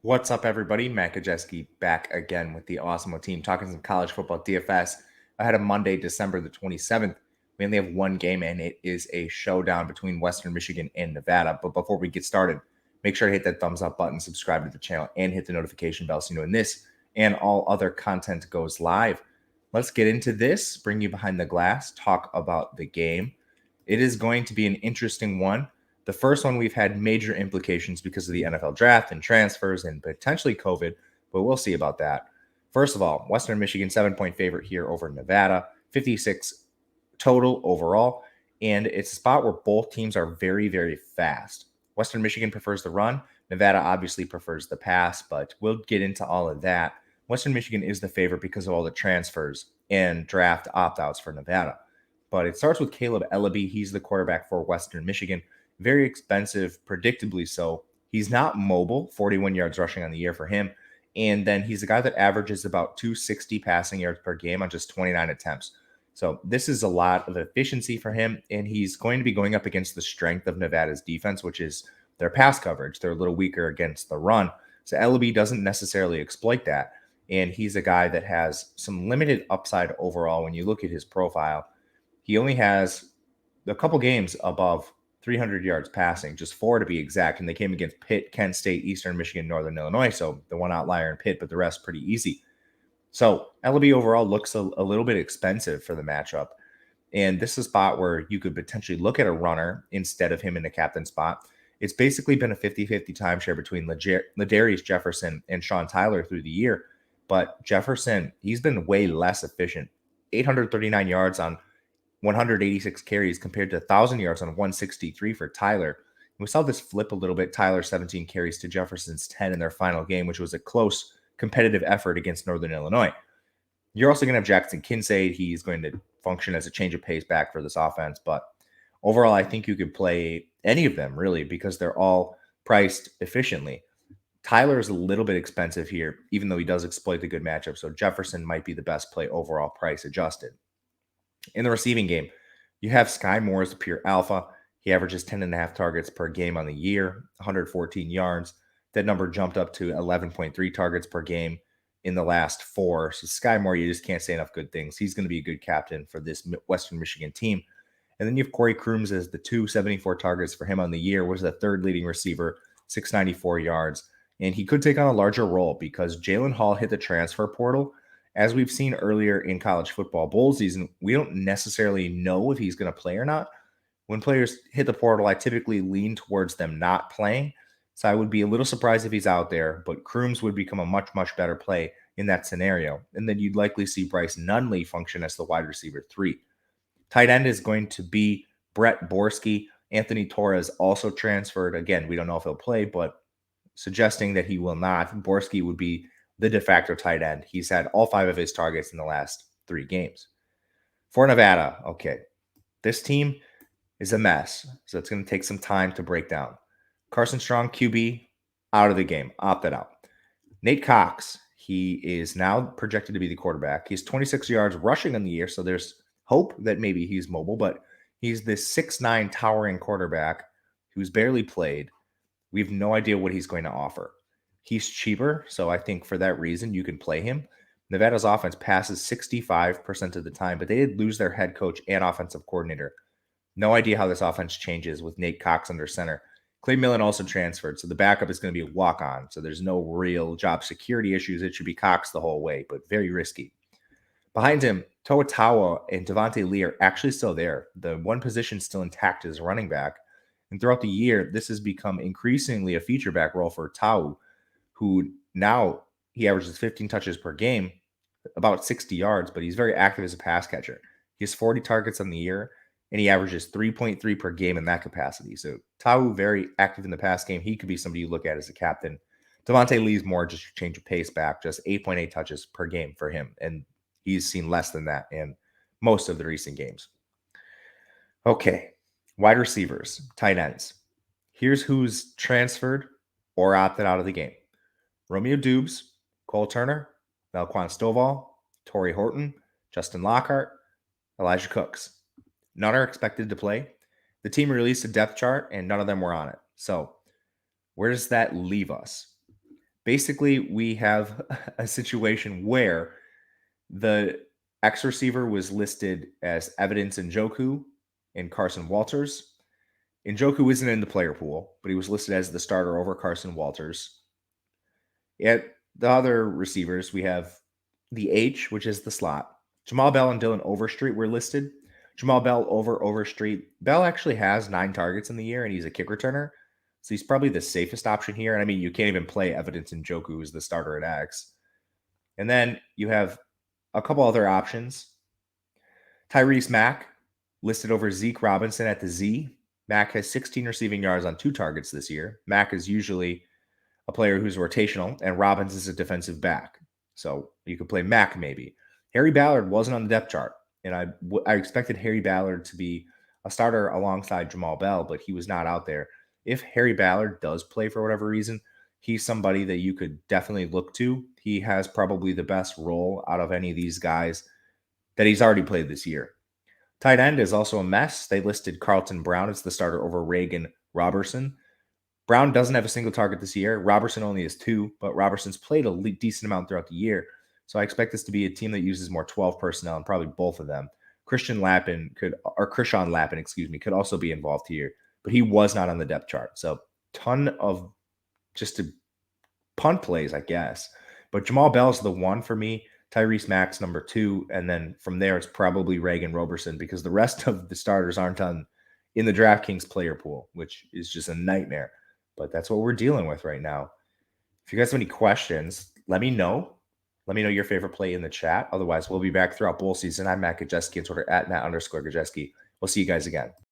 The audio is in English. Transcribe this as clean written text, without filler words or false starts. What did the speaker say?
What's up, everybody? Matt Gajewski back again with the Awesemo team, talking some college football DFS ahead of Monday, December the 27th. We only have one game, and it is a showdown between Western Michigan and Nevada. But before we get started, make sure to hit that thumbs up button, subscribe to the channel, and hit the notification bell so you know when this and all other content goes live. Let's get into this, bring you behind the glass, talk about the game. It is going to be an interesting one. The first one, we've had major implications because of the NFL draft and transfers and potentially COVID, but we'll see about that. First of all, Western Michigan 7-point favorite here over Nevada, 56 total overall, and it's a spot where both teams are very, very fast. Western Michigan prefers the run. Nevada obviously prefers the pass, but we'll get into all of that. Western Michigan is the favorite because of all the transfers and draft opt-outs for Nevada. But it starts with Caleb Ellaby. He's the quarterback for Western Michigan. Very expensive, predictably so. He's not mobile, 41 yards rushing on the year for him. And then he's a guy that averages about 260 passing yards per game on just 29 attempts. So this is a lot of efficiency for him. And he's going to be going up against the strength of Nevada's defense, which is their pass coverage. They're a little weaker against the run. So Ellaby doesn't necessarily exploit that. And he's a guy that has some limited upside overall. When you look at his profile, he only has a couple games above 300 yards passing, just 4 to be exact. And they came against Pitt, Kent State, Eastern Michigan, Northern Illinois. So the one outlier in Pitt, but the rest pretty easy. So Ellaby overall looks a little bit expensive for the matchup. And this is a spot where you could potentially look at a runner instead of him in the captain spot. It's basically been a 50-50 timeshare between Ladarius Jefferson and Sean Tyler through the year. But Jefferson, he's been way less efficient. 839 yards on 186 carries compared to 1,000 yards on 163 for Tyler. We saw this flip a little bit. Tyler 17 carries to Jefferson's 10 in their final game, which was a close competitive effort against Northern Illinois. You're also going to have Jackson Kincaid. He's going to function as a change of pace back for this offense. But overall, I think you could play any of them, really, because they're all priced efficiently. Tyler is a little bit expensive here, even though he does exploit the good matchup. So Jefferson might be the best play overall, price adjusted. In the receiving game, you have Sky Moore as the pure alpha. He averages 10.5 targets per game on the year, 114 yards. That number jumped up to 11.3 targets per game in the last 4. So Sky Moore, you just can't say enough good things. He's going to be a good captain for this Western Michigan team. And then you have Corey Crooms as the 274 targets for him on the year, was the third leading receiver, 694 yards. And he could take on a larger role because Jalen Hall hit the transfer portal. As we've seen earlier in college football bowl season, we don't necessarily know if he's going to play or not. When players hit the portal, I typically lean towards them not playing. So I would be a little surprised if he's out there, but Crooms would become a much, much better play in that scenario. And then you'd likely see Bryce Nunley function as the wide receiver 3. Tight end is going to be Brett Borski. Anthony Torres also transferred. Again, we don't know if he'll play, but suggesting that he will not, Borski would be the de facto tight end. He's had all 5 of his targets in the last 3 games. For Nevada, okay, this team is a mess, so it's going to take some time to break down. Carson Strong, QB, out of the game, opted out. Nate Cox, he is now projected to be the quarterback. He's 26 yards rushing on the year, so there's hope that maybe he's mobile, but he's this 6'9" towering quarterback who's barely played. We have no idea what he's going to offer. He's cheaper, so I think for that reason you can play him. Nevada's offense passes 65% of the time, but they did lose their head coach and offensive coordinator. No idea how this offense changes with Nate Cox under center. Clay Millen also transferred, so the backup is going to be a walk-on, so there's no real job security issues. It should be Cox the whole way, but very risky. Behind him, Toa Tawa and Devontae Lee are actually still there. The one position still intact is running back. And throughout the year, this has become increasingly a feature back role for Tau, who now he averages 15 touches per game, about 60 yards, but he's very active as a pass catcher. He has 40 targets on the year, and he averages 3.3 per game in that capacity. So Tau, very active in the pass game. He could be somebody you look at as a captain. Devontae Lee's more just change of pace back, just 8.8 touches per game for him. And he's seen less than that in most of the recent games. Okay, wide receivers, tight ends. Here's who's transferred or opted out of the game. Romeo Dubes, Cole Turner, Melquan Stovall, Torrey Horton, Justin Lockhart, Elijah Cooks. None are expected to play. The team released a depth chart, and none of them were on it. So where does that leave us? Basically, we have a situation where the X receiver was listed as Evidence Njoku and Carson Walters. Njoku isn't in the player pool, but he was listed as the starter over Carson Walters. At the other receivers, we have the H, which is the slot. Jamal Bell and Dylan Overstreet were listed. Jamal Bell over Overstreet. Bell actually has 9 targets in the year, and he's a kick returner. So he's probably the safest option here. And I mean, you can't even play Evidence Njoku as the starter at X. And then you have a couple other options. Tyrese Mack listed over Zeke Robinson at the Z. Mack has 16 receiving yards on 2 targets this year. Mack is usually a player who's rotational, and Robbins is a defensive back. So you could play Mack maybe. Harry Ballard wasn't on the depth chart, and I expected Harry Ballard to be a starter alongside Jamal Bell, but he was not out there. If Harry Ballard does play for whatever reason, he's somebody that you could definitely look to. He has probably the best role out of any of these guys that he's already played this year. Tight end is also a mess. They listed Carlton Brown as the starter over Reagan Robertson. Brown doesn't have a single target this year. Robertson only has 2, but Robertson's played a decent amount throughout the year. So I expect this to be a team that uses more 12 personnel, and probably both of them. Krishan Lappin, could also be involved here, but he was not on the depth chart. So ton of just punt plays, I guess. But Jamal Bell's the one for me. Tyrese Mack's number 2, and then from there it's probably Reagan Roberson, because the rest of the starters aren't on in the DraftKings player pool, which is just a nightmare. But that's what we're dealing with right now. If you guys have any questions, let me know. Let me know your favorite play in the chat. Otherwise, we'll be back throughout bowl season. I'm Matt Gajewski on Twitter at Matt_Gajewski. We'll see you guys again.